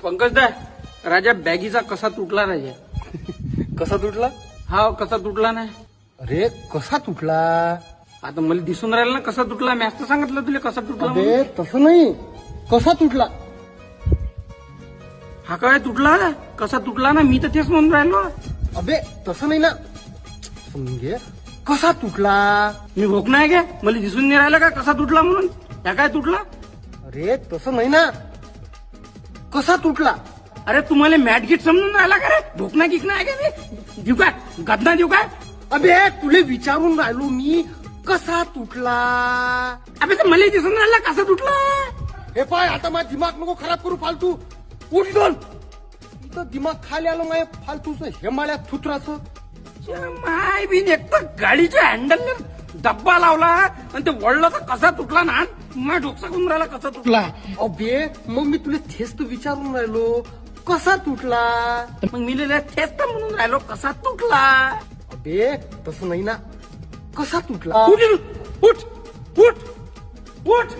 पंकजदा राजा बॅगीचा कसा तुटला राजा? कसा तुटला? हा कसा तुटला नाही? अरे कसा तुटला? आता मला दिसून राहिला ना कसा तुटला. मी असं सांगितलं तुला कसा तुटला अबे म्हणून. तसं नाही, कसा तुटला? हा काय तुटला कसा तुटला ना? मी तर तेच म्हणून राहिलो. अबे तसं नाही ना, समजून घे. कसा तुटला? मी भोक नाही गे, मला दिसून नाही राहिलं का कसा तुटला म्हणून. त्या काय तुटला? अरे तसं नाही ना, कसा तुटला? अरे तुम्हाला मॅट गिट समजून राहिला का रे? भोकना गिकना आहे का मी? देऊ काय गदना देऊ काय? अबे तुले विचारून राहिलो मी, कसा तुटला? अबे तर मला दिसून राहिला कसा तुटला. हे पाय, आता माझा दिमाग नको खराब करू फालतू. उठ दोन. इथं दिमाग खाली आलं माय फालतूच हेमाळ्या थुत्राचं. माय बी एक तर गाडीच्या हँडल डब्बा लावला आणि ते वळलं तर कसा तुटला ना. माझ्या डोकसा करून राहिला कसा तुटला. अबे मग मी तुला तेच तर विचारून राहिलो, कसा तुटला? मग मी तेच तर म्हणून राहिलो कसा तुटला. अबे तसं नाही ना, कसा तुटला? उठ उठ उठ उठ